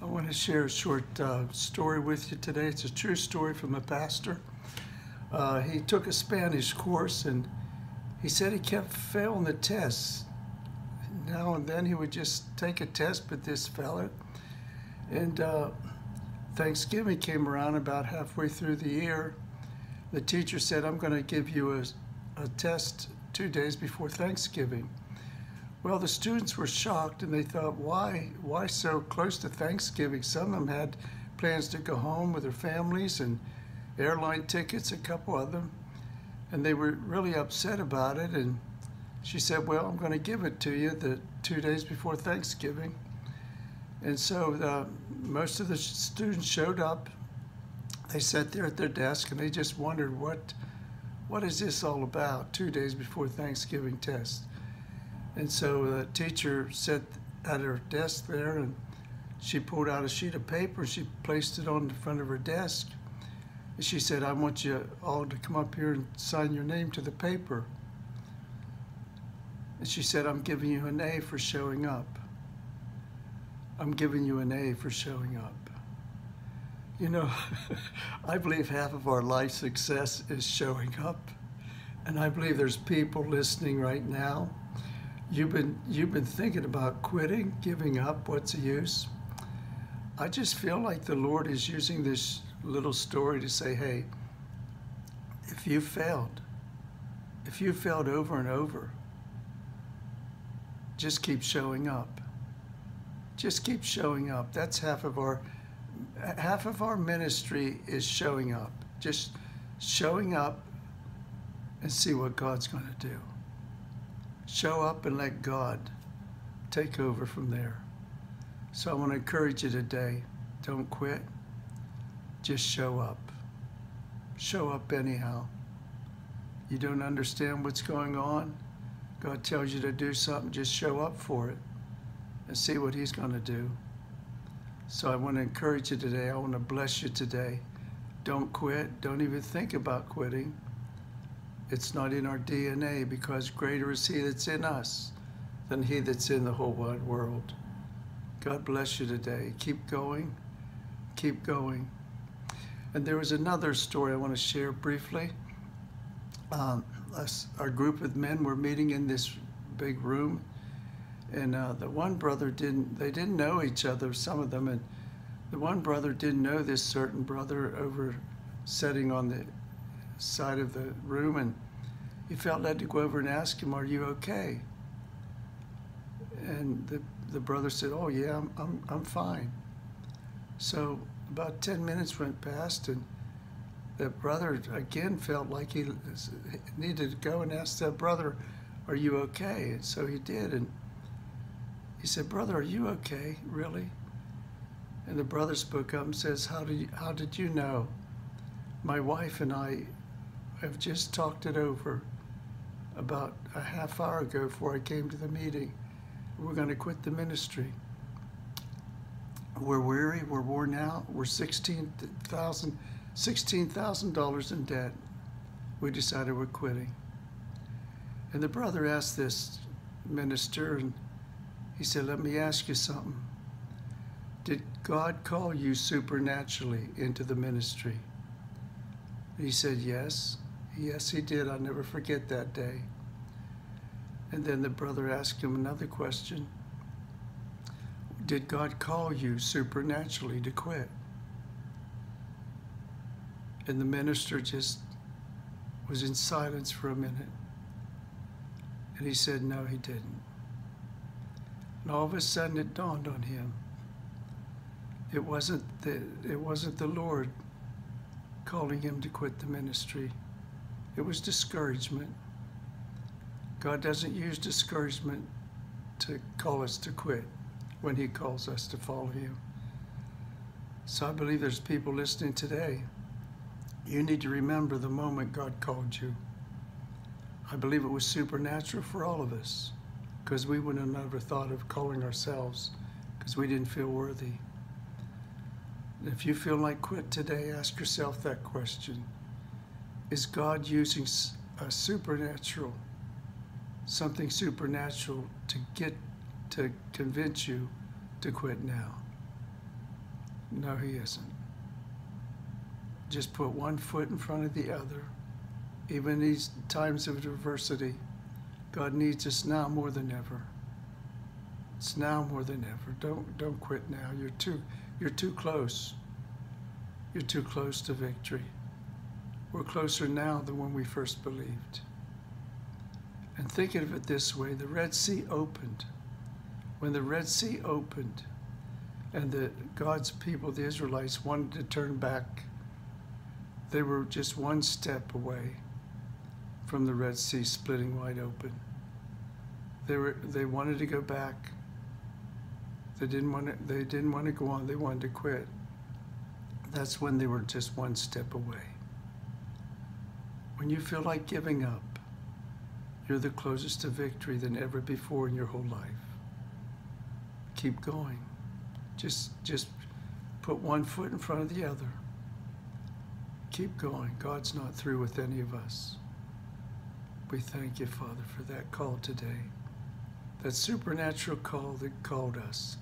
I want to share a short story with you today. It's a true story from a pastor. He took a Spanish course and he said he kept failing the tests. Now and then he would just take a test, but this fella. And Thanksgiving came around about halfway through the year. The teacher said, I'm going to give you a test 2 days before Thanksgiving. Well, the students were shocked and they thought, why so close to Thanksgiving? Some of them had plans to go home with their families and airline tickets, a couple of them. And they were really upset about it. And she said, well, I'm going to give it to you the 2 days before Thanksgiving. And so most of the students showed up. They sat there at their desk and they just wondered, what is this all about, 2 days before Thanksgiving test? And so the teacher sat at her desk there and she pulled out a sheet of paper. She placed it on the front of her desk. And she said, I want you all to come up here and sign your name to the paper. And she said, I'm giving you an A for showing up. I'm giving you an A for showing up. You know, I believe half of our life success is showing up. And I believe there's people listening right now. You've been thinking about quitting, giving up, what's the use? I just feel like the Lord is using this little story to say, hey, if you failed over and over, just keep showing up. Just keep showing up. That's half of our ministry is showing up. Just showing up and see what God's going to do. Show up and let God take over from there. So I want to encourage you today, don't quit. Just show up. Show up anyhow. You don't understand what's going on? God tells you to do something, just show up for it and see what He's going to do. So I want to encourage you today. I want to bless you today. Don't quit. Don't even think about quitting. It's not in our DNA, because greater is He that's in us than he that's in the whole wide world. God bless you today. Keep going. Keep going. And there was another story I want to share briefly. Our group of men were meeting in this big room, and the one brother didn't know each other, some of them, and the one brother didn't know this certain brother over sitting on the side of the room, and he felt led to go over and ask him, are you okay? And the brother said, oh yeah, I'm fine. So about 10 minutes went past, and the brother again felt like he needed to go and ask that brother, are you okay? And so he did, and he said, brother, are you okay, really? And the brother spoke up and says, how did you know? My wife and I have just talked it over about a half hour ago before I came to the meeting. We're going to quit the ministry. We're weary, we're worn out, we're $16,000 in debt. We decided we're quitting. And the brother asked this minister, and he said, let me ask you something. Did God call you supernaturally into the ministry? And he said, yes. Yes, He did. I'll never forget that day. And then the brother asked him another question. Did God call you supernaturally to quit? And the minister just was in silence for a minute. And he said, no, he didn't. And all of a sudden it dawned on him. It wasn't the Lord calling him to quit the ministry. It was discouragement. God doesn't use discouragement to call us to quit when He calls us to follow Him. So I believe there's people listening today. You need to remember the moment God called you. I believe it was supernatural for all of us, because we would have never thought of calling ourselves, because we didn't feel worthy. If you feel like quit today, ask yourself that question. Is God using something supernatural to convince you to quit now? No, he isn't. Just put one foot in front of the other. Even in these times of adversity, God needs us now more than ever. It's now more than ever. Don't quit now. You're too close. You're too close to victory. We're closer now than when we first believed. And think of it this way, the Red Sea opened. When the Red Sea opened and God's people, the Israelites, wanted to turn back, they were just one step away from the Red Sea splitting wide open. They wanted to go back. They didn't want to go on. They wanted to quit. That's when they were just one step away. When you feel like giving up, you're the closest to victory than ever before in your whole life. Keep going. Just put one foot in front of the other. Keep going. God's not through with any of us. We thank you, Father, for that call today. That supernatural call that called us